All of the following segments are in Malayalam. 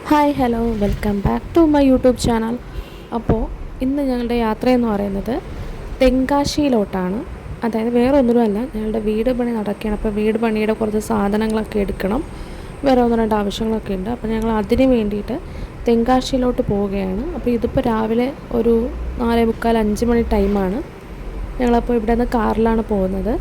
Hi hello welcome back to my YouTube channel. അപ്പോൾ ഇന്ന് ഞങ്ങളുടെ യാത്രയെന്ന് പറയുന്നത് തെങ്കാശിയിലോട്ടാണ്. അതായത് വേറെ ഒന്നുമല്ല, ഞങ്ങളുടെ വീട് പണി നടക്കുകയാണ്. അപ്പോൾ വീട് പണിയുടെ കുറച്ച് സാധനങ്ങളൊക്കെ എടുക്കണം, വേറെ ഒന്ന് രണ്ട് ആവശ്യങ്ങളൊക്കെ ഉണ്ട്. അപ്പോൾ ഞങ്ങൾ അതിന് വേണ്ടിയിട്ട് തെങ്കാശിയിലോട്ട് പോവുകയാണ്. അപ്പോൾ ഇതിപ്പോൾ രാവിലെ ഒരു 4:45-5 മണി ടൈമാണ്. ഞങ്ങളപ്പോൾ ഇവിടെ നിന്ന് കാറിലാണ് പോകുന്നത്.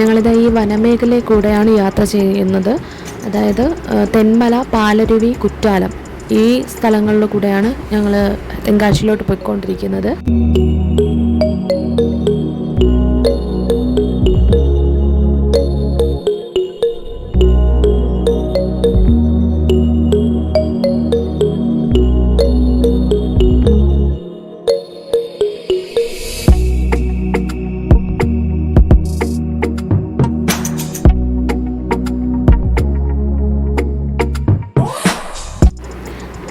ഞങ്ങളിത് ഈ വനമേഖലയിൽ കൂടെയാണ് യാത്ര ചെയ്യുന്നത്. അതായത് തെന്മല, പാലരുവി, കുറ്റാലം ഈ സ്ഥലങ്ങളിൽ കൂടെയാണ് ഞങ്ങൾ തെങ്കാശിയിലോട്ട് പോയിക്കൊണ്ടിരിക്കുന്നത്.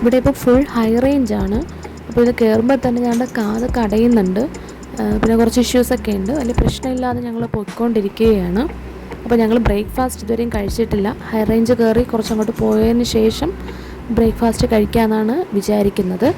ഇവിടെ ഇപ്പോൾ ഫുൾ ഹൈ റേഞ്ചാണ്. അപ്പോൾ ഇത് കയറുമ്പോൾ തന്നെ ഞങ്ങളുടെ കാത് കടയുന്നുണ്ട്. പിന്നെ കുറച്ച് ഇഷ്യൂസൊക്കെ ഉണ്ട്. വലിയ പ്രശ്നമില്ലാതെ ഞങ്ങൾ പോയിക്കൊണ്ടിരിക്കുകയാണ്. അപ്പോൾ ഞങ്ങൾ ബ്രേക്ക്ഫാസ്റ്റ് ഇതുവരെയും കഴിച്ചിട്ടില്ല. ഹൈ റേഞ്ച് കയറി കുറച്ചങ്ങോട്ട് പോയതിന് ശേഷം ബ്രേക്ക്ഫാസ്റ്റ് കഴിക്കാമെന്നാണ് വിചാരിക്കുന്നത്.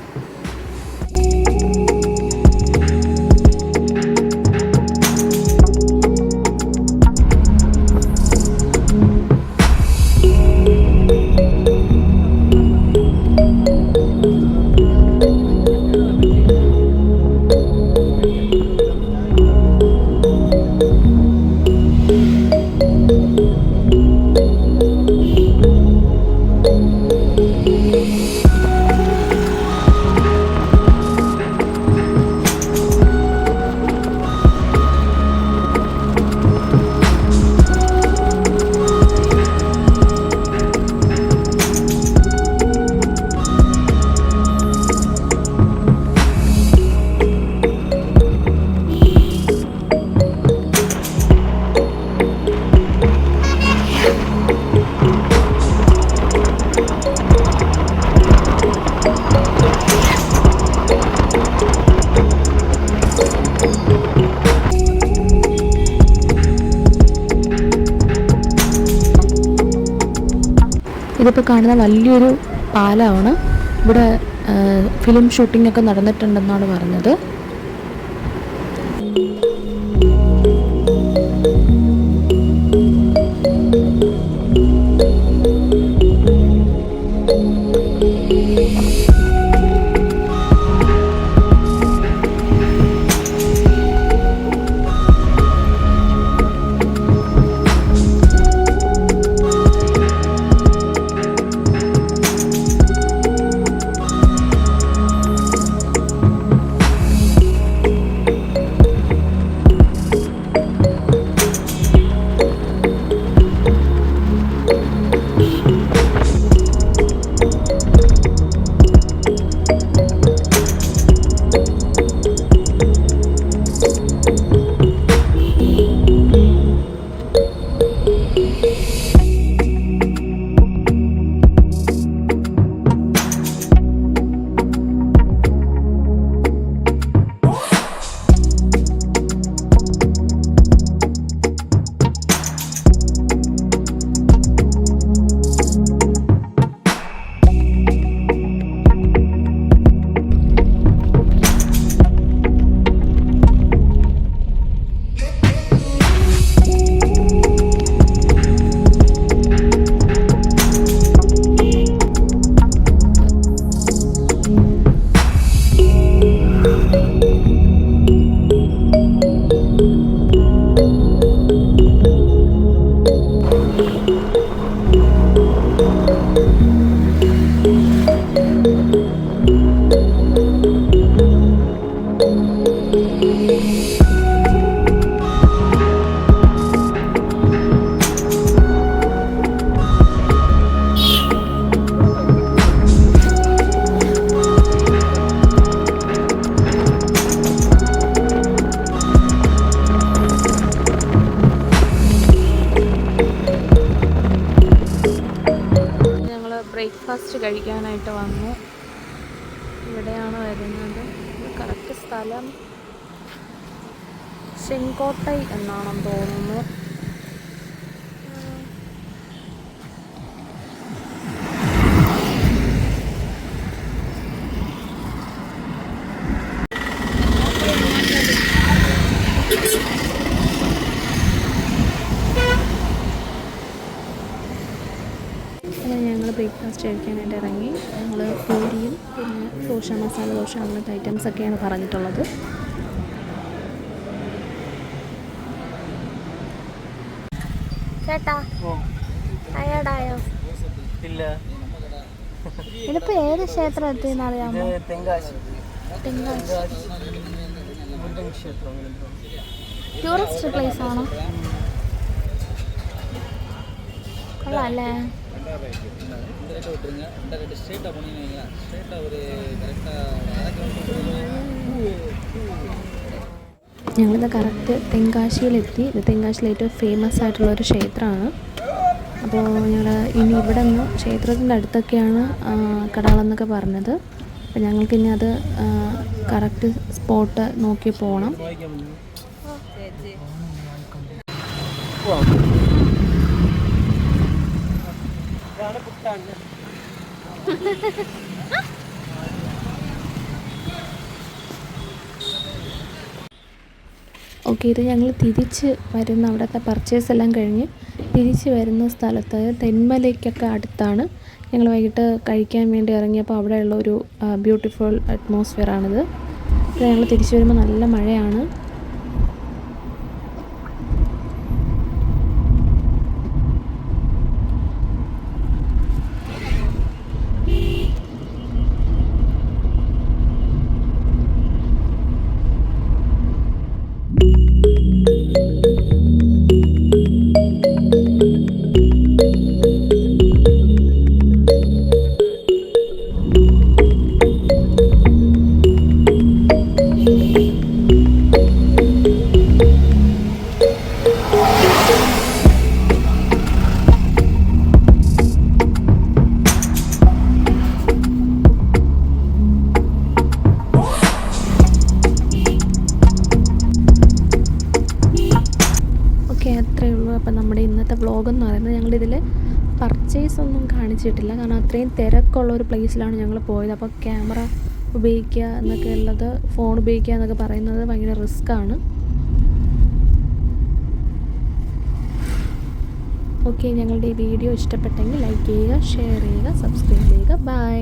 ഇതിപ്പോൾ കാണുന്ന വലിയൊരു പാലമാണ്. ഇവിടെ ഫിലിം ഷൂട്ടിങ്ങൊക്കെ നടന്നിട്ടുണ്ടെന്നാണ് പറഞ്ഞത്. ബ്രേക്ക്ഫാസ്റ്റ് കഴിക്കാനായിട്ട് വന്നു. ഇവിടെയാണ് വരുന്നത്. കറക്റ്റ് സ്ഥലം ചെങ്കോട്ടൈ എന്നാണെന്ന് തോന്നുന്നു. അങ്ങനെ ഞങ്ങൾ ബ്രേക്ക്ഫാസ്റ്റ് കഴിക്കാനായിട്ട് ഇറങ്ങി. ഞങ്ങൾ പൂരിയും പിന്നെ ദോശ, മസാല ദോശ അങ്ങനത്തെ ഐറ്റംസൊക്കെയാണ് പറഞ്ഞിട്ടുള്ളത്. ചേട്ടാ ടയേർഡായോ? ഇല്ല. ഇതിപ്പോൾ ഏത് ക്ഷേത്രം എത്തിയെന്ന് അറിയാമോ? ടൂറിസ്റ്റ് പ്ലേസ് ആണോ? കൊള്ളാല്ലേ? ഞങ്ങളിത് കറക്റ്റ് തെങ്കാശിയിലെത്തി. ഇത് തെങ്കാശിയിലെ ഏറ്റവും ഫേമസ് ആയിട്ടുള്ളൊരു ക്ഷേത്രമാണ്. അപ്പോൾ ഞങ്ങൾ ഇനി ഇവിടെ നിന്ന് ക്ഷേത്രത്തിൻ്റെ അടുത്തൊക്കെയാണ് കടകളെന്നൊക്കെ പറഞ്ഞത്. അപ്പോൾ ഞങ്ങൾക്കിനി അത് കറക്റ്റ് സ്പോട്ട് നോക്കി പോകണം. ഓക്കെ, ഇത് ഞങ്ങൾ തിരിച്ച് വരുന്ന അവിടുത്തെ പർച്ചേസ് എല്ലാം കഴിഞ്ഞ് തിരിച്ച് വരുന്ന സ്ഥലത്ത് തെന്മലയ്ക്കൊക്കെ അടുത്താണ് ഞങ്ങൾ വൈകിട്ട് കഴിക്കാൻ വേണ്ടി ഇറങ്ങിയപ്പോൾ അവിടെയുള്ള ഒരു ബ്യൂട്ടിഫുൾ അറ്റ്മോസ്ഫിയറാണിത്. ഞങ്ങൾ തിരിച്ച് വരുമ്പോൾ നല്ല മഴയാണ്. അത്രയേ ഉള്ളൂ. അപ്പം നമ്മുടെ ഇന്നത്തെ വ്ളോഗെന്ന് പറയുന്നത് ഞങ്ങളിതിൽ പർച്ചേസ് ഒന്നും കാണിച്ചിട്ടില്ല, കാരണം അത്രയും തിരക്കുള്ള ഒരു പ്ലേസിലാണ് ഞങ്ങൾ പോയത്. അപ്പോൾ ക്യാമറ ഉപയോഗിക്കുക എന്നൊക്കെ ഉള്ളത്, ഫോൺ ഉപയോഗിക്കുക എന്നൊക്കെ പറയുന്നത് ഭയങ്കര റിസ്ക്കാണ്. ഓക്കെ, ഞങ്ങളുടെ ഈ വീഡിയോ ഇഷ്ടപ്പെട്ടെങ്കിൽ ലൈക്ക് ചെയ്യുക, ഷെയർ ചെയ്യുക, സബ്സ്ക്രൈബ് ചെയ്യുക. ബൈ.